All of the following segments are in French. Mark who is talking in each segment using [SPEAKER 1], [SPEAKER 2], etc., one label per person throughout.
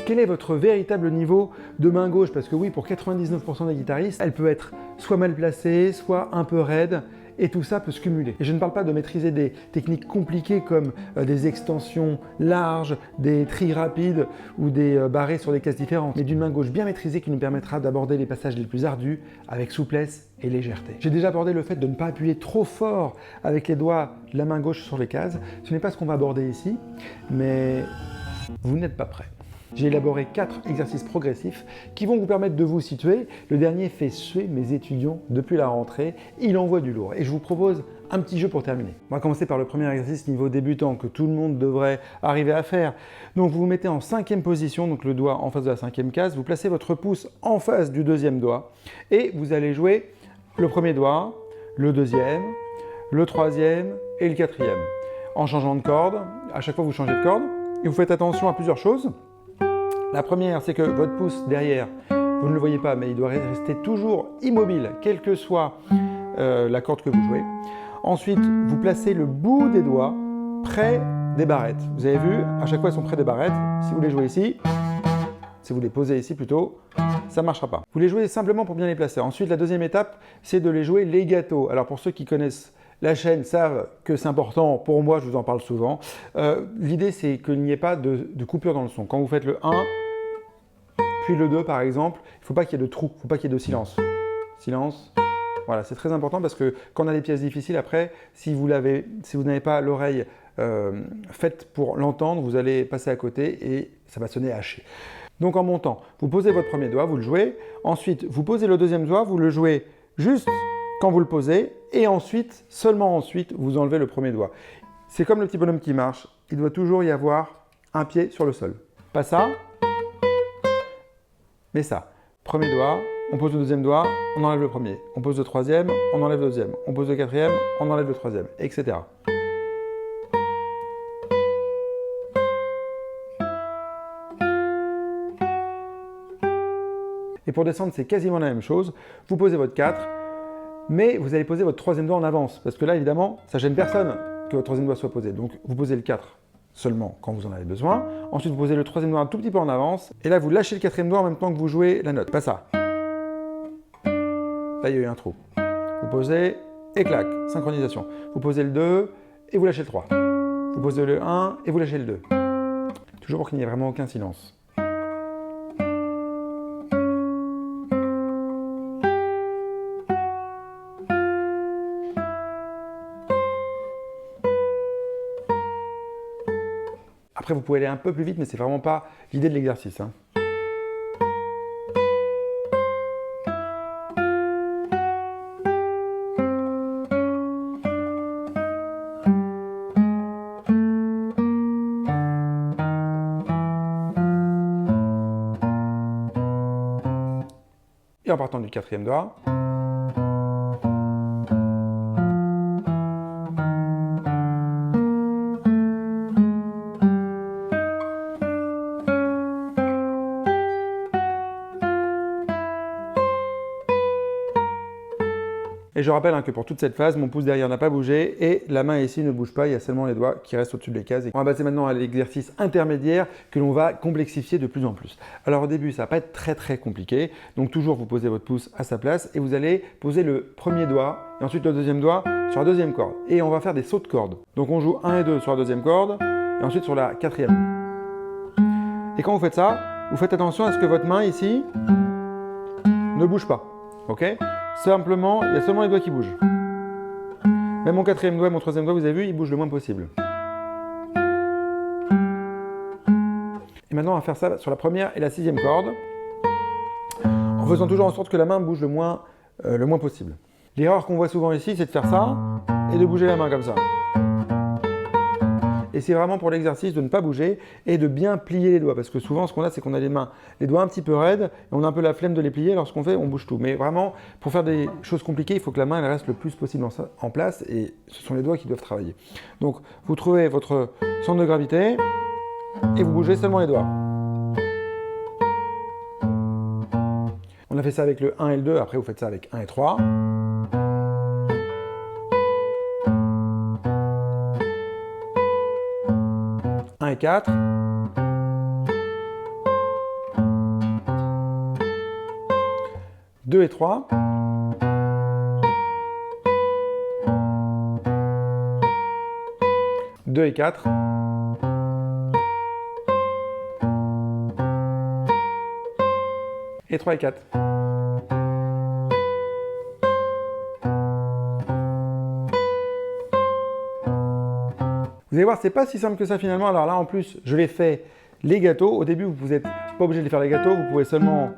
[SPEAKER 1] quel est votre véritable niveau de main gauche? Parce que oui, pour 99% des guitaristes, elle peut être soit mal placée, soit un peu raide, et tout ça peut se cumuler. Et je ne parle pas de maîtriser des techniques compliquées comme des extensions larges, des tris rapides ou des barrés sur des cases différentes, mais d'une main gauche bien maîtrisée qui nous permettra d'aborder les passages les plus ardus avec souplesse et légèreté. J'ai déjà abordé le fait de ne pas appuyer trop fort avec les doigts de la main gauche sur les cases. Ce n'est pas ce qu'on va aborder ici, mais vous n'êtes pas prêt. J'ai élaboré 4 exercices progressifs qui vont vous permettre de vous situer. Le dernier fait suer mes étudiants depuis la rentrée. Il envoie du lourd et je vous propose un petit jeu pour terminer. On va commencer par le premier exercice niveau débutant que tout le monde devrait arriver à faire. Donc vous vous mettez en 5e position, donc le doigt en face de la 5e case. Vous placez votre pouce en face du 2e doigt et vous allez jouer le premier doigt, le 2e, le 3e et le 4e. En changeant de corde, à chaque fois vous changez de corde et vous faites attention à plusieurs choses. La première, c'est que votre pouce derrière, vous ne le voyez pas, mais il doit rester toujours immobile, quelle que soit la corde que vous jouez. Ensuite, vous placez le bout des doigts près des barrettes. Vous avez vu, à chaque fois, ils sont près des barrettes. Si vous les jouez ici, si vous les posez ici plutôt, ça ne marchera pas. Vous les jouez simplement pour bien les placer. Ensuite, la deuxième étape, c'est de les jouer legato. Alors, pour ceux qui connaissent la chaîne savent que c'est important, pour moi je vous en parle souvent. L'idée c'est qu'il n'y ait pas de coupure dans le son. Quand vous faites le 1, puis le 2 par exemple, il ne faut pas qu'il y ait de trou, il ne faut pas qu'il y ait de silence. Silence, voilà, c'est très important parce que quand on a des pièces difficiles après, si vous n'avez pas l'oreille faite pour l'entendre, vous allez passer à côté et ça va sonner haché. Donc en montant, vous posez votre premier doigt, vous le jouez. Ensuite, vous posez le deuxième doigt, vous le jouez juste quand vous le posez, et ensuite, seulement ensuite, vous enlevez le premier doigt. C'est comme le petit bonhomme qui marche, il doit toujours y avoir un pied sur le sol. Pas ça, mais ça. Premier doigt, on pose le deuxième doigt, on enlève le premier. On pose le troisième, on enlève le deuxième. On pose le quatrième, on enlève le troisième, etc. Et pour descendre, c'est quasiment la même chose. Vous posez votre 4, mais vous allez poser votre troisième doigt en avance. Parce que là, évidemment, ça gêne personne que votre troisième doigt soit posé. Donc, vous posez le 4 seulement quand vous en avez besoin. Ensuite, vous posez le troisième doigt un tout petit peu en avance. Et là, vous lâchez le quatrième doigt en même temps que vous jouez la note. Pas ça. Là, il y a eu un trou. Vous posez et clac, synchronisation. Vous posez le 2 et vous lâchez le 3. Vous posez le 1 et vous lâchez le 2. Toujours pour qu'il n'y ait vraiment aucun silence. Après, vous pouvez aller un peu plus vite, mais c'est vraiment pas l'idée de l'exercice. Et en partant du quatrième doigt, et je rappelle que pour toute cette phase, mon pouce derrière n'a pas bougé et la main ici ne bouge pas, il y a seulement les doigts qui restent au-dessus des cases. On va passer maintenant à l'exercice intermédiaire que l'on va complexifier de plus en plus. Alors au début, ça va pas être très compliqué. Donc toujours, vous posez votre pouce à sa place et vous allez poser le premier doigt et ensuite le deuxième doigt sur la deuxième corde. Et on va faire des sauts de cordes. Donc on joue 1 et 2 sur la deuxième corde et ensuite sur la quatrième. Et quand vous faites ça, vous faites attention à ce que votre main ici ne bouge pas. Ok ? Simplement, il y a seulement les doigts qui bougent. Même mon quatrième doigt et mon troisième doigt, vous avez vu, ils bougent le moins possible. Et maintenant, on va faire ça sur la première et la sixième corde, en faisant toujours en sorte que la main bouge le moins possible. L'erreur qu'on voit souvent ici, c'est de faire ça et de bouger la main comme ça. Et c'est vraiment pour l'exercice de ne pas bouger et de bien plier les doigts. Parce que souvent, ce qu'on a, c'est qu'on a les doigts un petit peu raides et on a un peu la flemme de les plier. Lorsqu'on fait, on bouge tout. Mais vraiment, pour faire des choses compliquées, il faut que la main elle reste le plus possible en place et ce sont les doigts qui doivent travailler. Donc, vous trouvez votre centre de gravité et vous bougez seulement les doigts. On a fait ça avec le 1 et le 2. Après, vous faites ça avec 1 et 3. 1 et 4, 2 et 3. Deux et 4. Et 3 et 4. Vous allez voir, c'est pas si simple que ça finalement. Alors là, en plus, je l'ai fait les gâteaux. Au début, vous n'êtes pas obligé de les faire les gâteaux. Vous pouvez seulement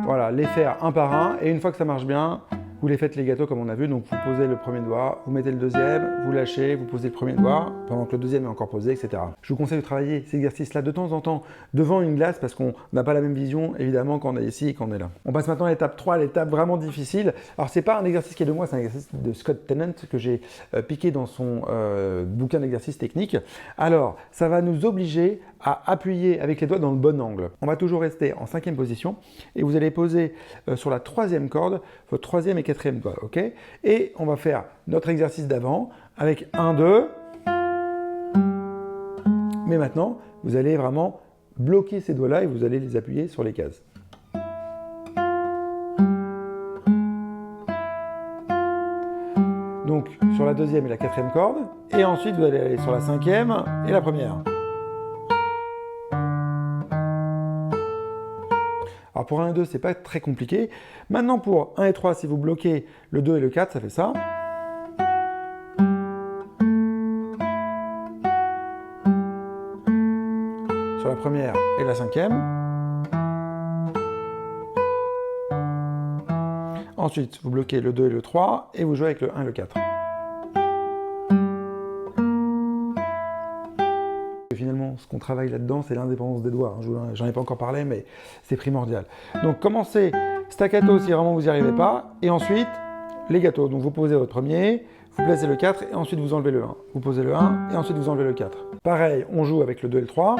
[SPEAKER 1] voilà, les faire un par un. Et une fois que ça marche bien, vous les faites les gâteaux comme on a vu. Donc vous posez le premier doigt, vous mettez le deuxième, vous lâchez, vous posez le premier doigt pendant que le deuxième est encore posé, etc. Je vous conseille de travailler ces exercices-là de temps en temps devant une glace parce qu'on n'a pas la même vision évidemment quand on est ici et quand on est là. On passe maintenant à l'étape 3, l'étape vraiment difficile. Alors c'est pas un exercice qui est de moi, c'est un exercice de Scott Tennant que j'ai piqué dans son bouquin d'exercices techniques. Alors ça va nous obliger à appuyer avec les doigts dans le bon angle. On va toujours rester en 5e position et vous allez poser sur la 3e corde votre 3e et 4e doigt, ok? Et on va faire notre exercice d'avant avec 1, 2. Mais maintenant, vous allez vraiment bloquer ces doigts-là et vous allez les appuyer sur les cases. Donc sur la 2e et la 4e corde, et ensuite vous allez aller sur la 5e et la 1re. Alors pour 1 et 2, c'est pas très compliqué. Maintenant pour 1 et 3, si vous bloquez le 2 et le 4, ça fait ça. Sur la 1re et la 5e. Ensuite, vous bloquez le 2 et le 3 et vous jouez avec le 1 et le 4. Finalement, ce qu'on travaille là-dedans, c'est l'indépendance des doigts. J'en ai pas encore parlé, mais c'est primordial. Donc, commencez staccato si vraiment vous n'y arrivez pas. Et ensuite, les gâteaux. Donc, vous posez votre premier, vous placez le 4 et ensuite vous enlevez le 1. Vous posez le 1 et ensuite vous enlevez le 4. Pareil, on joue avec le 2 et le 3.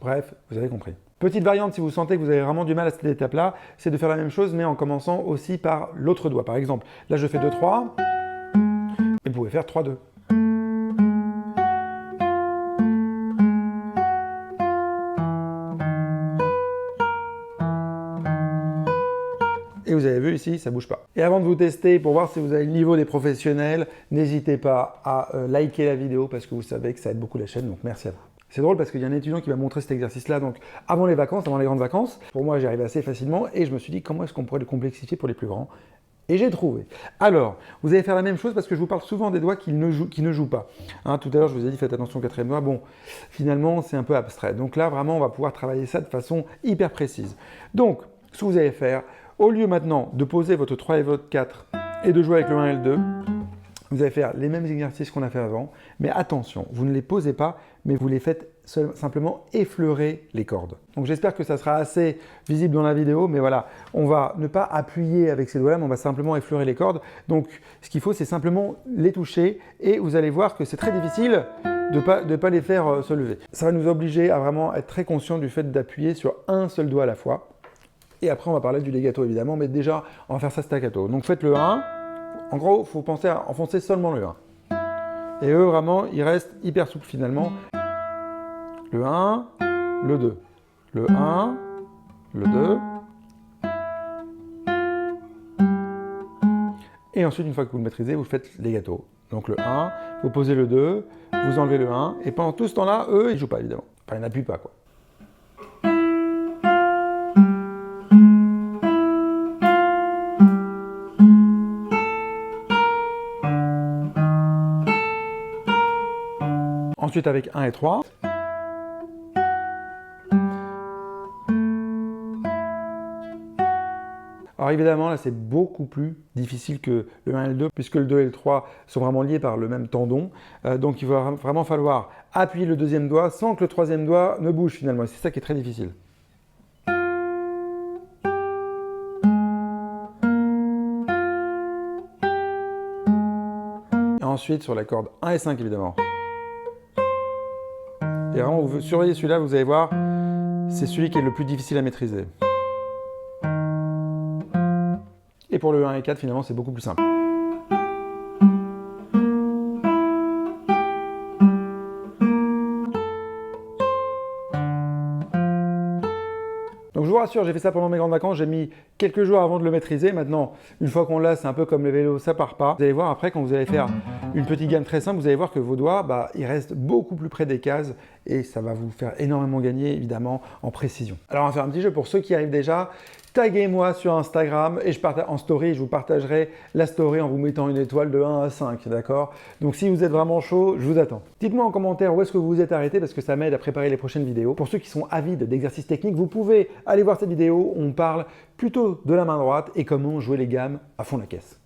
[SPEAKER 1] Bref, vous avez compris. Petite variante, si vous sentez que vous avez vraiment du mal à cette étape-là, c'est de faire la même chose, mais en commençant aussi par l'autre doigt. Par exemple, là je fais 2-3, et vous pouvez faire 3-2. Et vous avez vu ici, ça ne bouge pas. Et avant de vous tester, pour voir si vous avez le niveau des professionnels, n'hésitez pas à liker la vidéo parce que vous savez que ça aide beaucoup la chaîne, donc merci à vous. C'est drôle parce qu'il y a un étudiant qui m'a montré cet exercice-là donc avant les vacances, avant les grandes vacances. Pour moi, j'y arrivais assez facilement et je me suis dit comment est-ce qu'on pourrait le complexifier pour les plus grands. Et j'ai trouvé. Alors, vous allez faire la même chose parce que je vous parle souvent des doigts qui ne jouent pas. Hein, tout à l'heure, je vous ai dit faites attention au 4e doigt. Bon, finalement, c'est un peu abstrait. Donc là, vraiment, on va pouvoir travailler ça de façon hyper précise. Donc, ce que vous allez faire, au lieu maintenant de poser votre 3 et votre 4 et de jouer avec le 1 et le 2, vous allez faire les mêmes exercices qu'on a fait avant, mais attention, vous ne les posez pas, mais vous les faites simplement effleurer les cordes. Donc j'espère que ça sera assez visible dans la vidéo, mais voilà, on va ne pas appuyer avec ces doigts-là, mais on va simplement effleurer les cordes. Donc ce qu'il faut, c'est simplement les toucher, et vous allez voir que c'est très difficile de pas les faire se lever. Ça va nous obliger à vraiment être très conscient du fait d'appuyer sur un seul doigt à la fois. Et après, on va parler du legato évidemment, mais déjà, on va faire ça staccato. Donc faites le 1. En gros, il faut penser à enfoncer seulement le 1. Et eux, vraiment, ils restent hyper souples finalement. Le 1, le 2. Le 1, le 2. Et ensuite, une fois que vous le maîtrisez, vous faites les gâteaux. Donc le 1, vous posez le 2, vous enlevez le 1. Et pendant tout ce temps-là, eux, ils ne jouent pas évidemment. Enfin, ils n'appuient pas quoi. Ensuite avec 1 et 3. Alors évidemment, là c'est beaucoup plus difficile que le 1 et le 2, puisque le 2 et le 3 sont vraiment liés par le même tendon. Donc il va vraiment falloir appuyer le 2e doigt sans que le 3e doigt ne bouge finalement. C'est ça qui est très difficile. Et ensuite sur la corde 1 et 5 évidemment. Et vraiment, vous surveillez celui-là, vous allez voir, c'est celui qui est le plus difficile à maîtriser. Et pour le 1 et 4, finalement, c'est beaucoup plus simple. vous rassure, j'ai fait ça pendant mes grandes vacances, j'ai mis quelques jours avant de le maîtriser. Maintenant, une fois qu'on l'a, c'est un peu comme le vélo, ça part pas. Vous allez voir après, quand vous allez faire une petite gamme très simple, vous allez voir que vos doigts, ils restent beaucoup plus près des cases et ça va vous faire énormément gagner, évidemment, en précision. Alors, on va faire un petit jeu pour ceux qui arrivent déjà. Taguez-moi sur Instagram et en story, je vous partagerai la story en vous mettant une étoile de 1 à 5, d'accord? Donc si vous êtes vraiment chaud, je vous attends. Dites-moi en commentaire où est-ce que vous vous êtes arrêté parce que ça m'aide à préparer les prochaines vidéos. Pour ceux qui sont avides d'exercices techniques, vous pouvez aller voir cette vidéo où on parle plutôt de la main droite et comment jouer les gammes à fond la caisse.